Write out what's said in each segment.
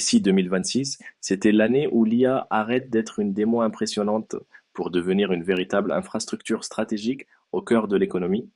si 2026, c'était l'année où l'IA arrête d'être une démo impressionnante pour devenir une véritable infrastructure stratégique au cœur de l'économie?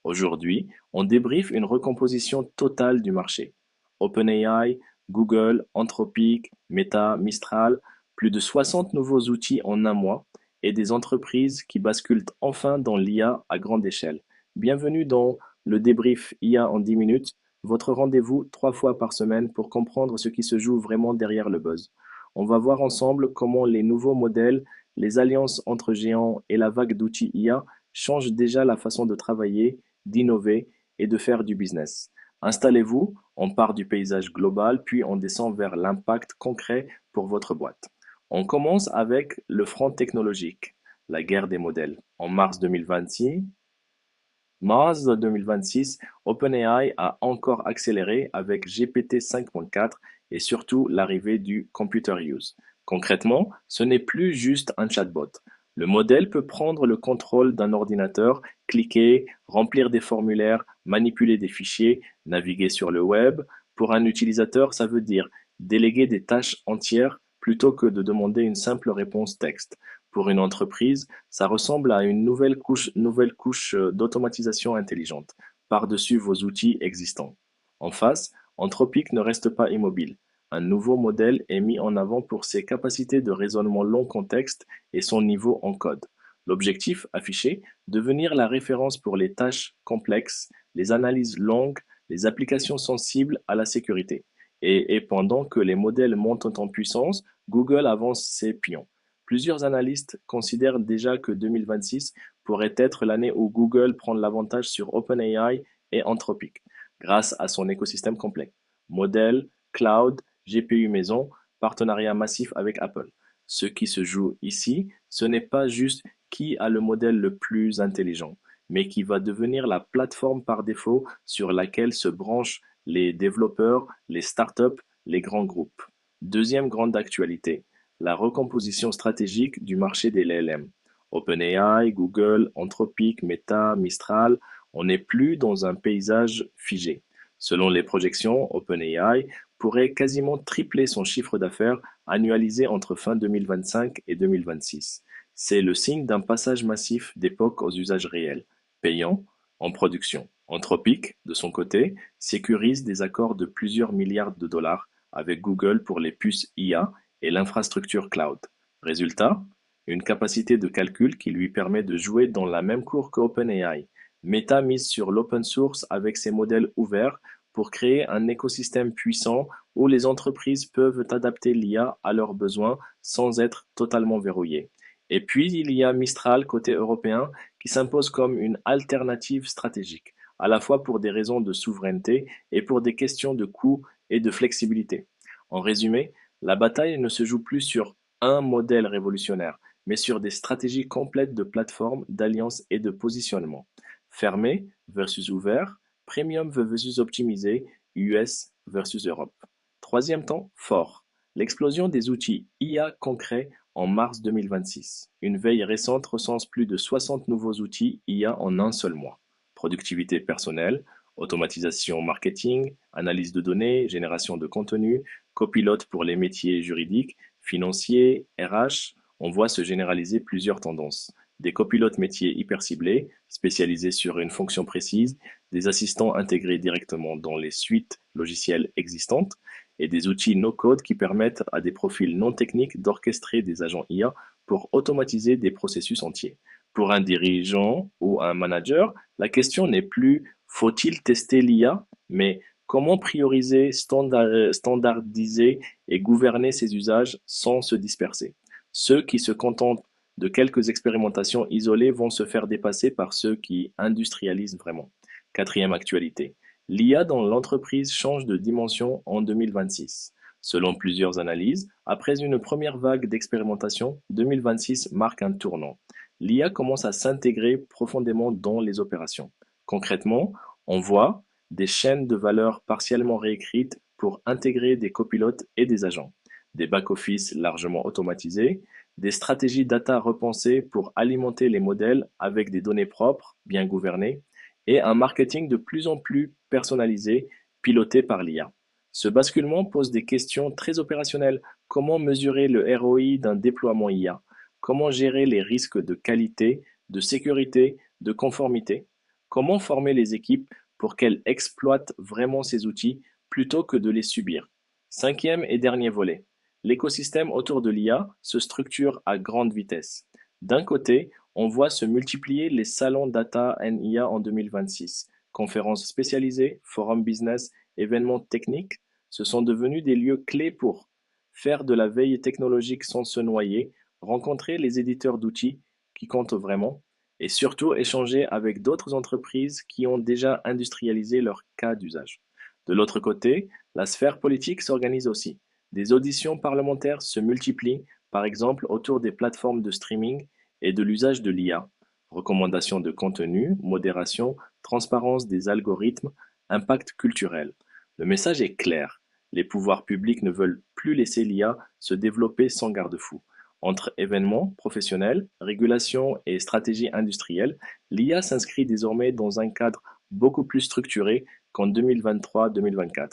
Aujourd'hui, on débriefe une recomposition totale du marché. OpenAI, Google, Anthropic, Meta, Mistral, plus de 60 nouveaux outils en un mois et des entreprises qui basculent enfin dans l'IA à grande échelle. Bienvenue dans le débrief IA en 10 minutes, votre rendez-vous 3 fois par semaine pour comprendre ce qui se joue vraiment derrière le buzz. On va voir ensemble comment les nouveaux modèles, les alliances entre géants et la vague d'outils IA changent déjà la façon de travailler, d'innover et de faire du business. Installez-vous, on part du paysage global, puis on descend vers l'impact concret pour votre boîte. On commence avec le front technologique, la guerre des modèles. En mars 2026, OpenAI a encore accéléré avec GPT 5.4 et surtout l'arrivée du Computer Use. Concrètement, ce n'est plus juste un chatbot. Le modèle peut prendre le contrôle d'un ordinateur, cliquer, remplir des formulaires, manipuler des fichiers, naviguer sur le web. Pour un utilisateur, ça veut dire déléguer des tâches entières plutôt que de demander une simple réponse texte. Pour une entreprise, ça ressemble à une nouvelle couche d'automatisation intelligente, par-dessus vos outils existants. En face, Anthropic ne reste pas immobile. Un nouveau modèle est mis en avant pour ses capacités de raisonnement long contexte et son niveau en code. L'objectif affiché, devenir la référence pour les tâches complexes, les analyses longues, les applications sensibles à la sécurité. Et pendant que les modèles montent en puissance, Google avance ses pions. Plusieurs analystes considèrent déjà que 2026 pourrait être l'année où Google prend l'avantage sur OpenAI et Anthropic, grâce à son écosystème complet. Modèle, cloud, GPU maison, partenariat massif avec Apple. Ce qui se joue ici, ce n'est pas juste qui a le modèle le plus intelligent, mais qui va devenir la plateforme par défaut sur laquelle se branchent les développeurs, les startups, les grands groupes. Deuxième grande actualité, la recomposition stratégique du marché des LLM. OpenAI, Google, Anthropic, Meta, Mistral, on n'est plus dans un paysage figé. Selon les projections, OpenAI pourrait quasiment tripler son chiffre d'affaires annualisé entre fin 2025 et 2026. C'est le signe d'un passage massif d'époque aux usages réels, payants, en production. Anthropic, de son côté, sécurise des accords de plusieurs milliards de dollars avec Google pour les puces IA et l'infrastructure cloud. Résultat, une capacité de calcul qui lui permet de jouer dans la même cour qu'OpenAI. Meta mise sur l'open source avec ses modèles ouverts pour créer un écosystème puissant où les entreprises peuvent adapter l'IA à leurs besoins sans être totalement verrouillées. Et puis, il y a Mistral côté européen qui s'impose comme une alternative stratégique, à la fois pour des raisons de souveraineté et pour des questions de coût et de flexibilité. En résumé, la bataille ne se joue plus sur un modèle révolutionnaire, mais sur des stratégies complètes de plateforme, d'alliance et de positionnement. Fermé versus ouvert, premium versus optimisé, US versus Europe. Troisième temps, fort. L'explosion des outils IA concrets en mars 2026. Une veille récente recense plus de 60 nouveaux outils IA en un seul mois. Productivité personnelle, automatisation marketing, analyse de données, génération de contenu, copilote pour les métiers juridiques, financiers, RH, on voit se généraliser plusieurs tendances. Des copilotes métiers hyper ciblés, spécialisés sur une fonction précise, des assistants intégrés directement dans les suites logicielles existantes, et des outils no-code qui permettent à des profils non techniques d'orchestrer des agents IA pour automatiser des processus entiers. Pour un dirigeant ou un manager, la question n'est plus faut-il tester l'IA, mais comment prioriser, standardiser et gouverner ces usages sans se disperser. Ceux qui se contentent de quelques expérimentations isolées vont se faire dépasser par ceux qui industrialisent vraiment. Quatrième actualité. L'IA dans l'entreprise change de dimension en 2026. Selon plusieurs analyses, après une première vague d'expérimentation, 2026 marque un tournant. L'IA commence à s'intégrer profondément dans les opérations. Concrètement, on voit des chaînes de valeur partiellement réécrites pour intégrer des copilotes et des agents, des back-office largement automatisés, des stratégies data repensées pour alimenter les modèles avec des données propres, bien gouvernées, et un marketing de plus en plus personnalisé, piloté par l'IA. Ce basculement pose des questions très opérationnelles. Comment mesurer le ROI d'un déploiement IA? Comment gérer les risques de qualité, de sécurité, de conformité? Comment former les équipes pour qu'elles exploitent vraiment ces outils plutôt que de les subir? Cinquième et dernier volet. L'écosystème autour de l'IA se structure à grande vitesse. D'un côté, on voit se multiplier les salons Data and IA en 2026, conférences spécialisées, forums business, événements techniques. Ce sont devenus des lieux clés pour faire de la veille technologique sans se noyer, rencontrer les éditeurs d'outils qui comptent vraiment, et surtout échanger avec d'autres entreprises qui ont déjà industrialisé leur cas d'usage. De l'autre côté, la sphère politique s'organise aussi. Des auditions parlementaires se multiplient, par exemple autour des plateformes de streaming et de l'usage de l'IA. Recommandations de contenu, modération, transparence des algorithmes, impact culturel. Le message est clair. Les pouvoirs publics ne veulent plus laisser l'IA se développer sans garde-fou. Entre événements professionnels, régulation et stratégie industrielle, l'IA s'inscrit désormais dans un cadre beaucoup plus structuré qu'en 2023-2024.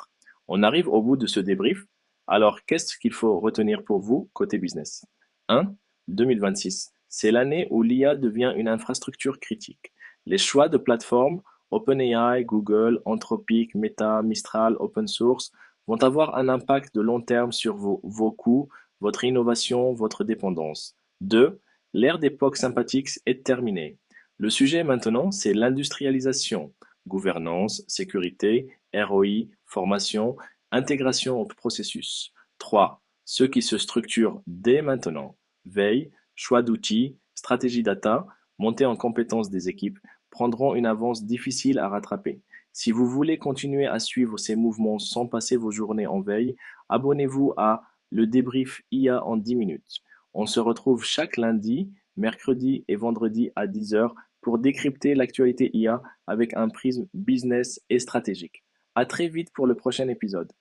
On arrive au bout de ce débrief. Alors, qu'est-ce qu'il faut retenir pour vous côté business? 1. 2026. C'est l'année où l'IA devient une infrastructure critique. Les choix de plateformes, OpenAI, Google, Anthropic, Meta, Mistral, Open Source, vont avoir un impact de long terme sur vos coûts, votre innovation, votre dépendance. 2. L'ère d'époque sympathique est terminée. Le sujet maintenant, c'est l'industrialisation, gouvernance, sécurité, ROI, formation, intégration au processus. 3. Ceux qui se structurent dès maintenant, veille, choix d'outils, stratégie data, montée en compétences des équipes, prendront une avance difficile à rattraper. Si vous voulez continuer à suivre ces mouvements sans passer vos journées en veille, abonnez-vous à le débrief IA en 10 minutes. On se retrouve chaque lundi, mercredi et vendredi à 10 heures pour décrypter l'actualité IA avec un prisme business et stratégique. À très vite pour le prochain épisode.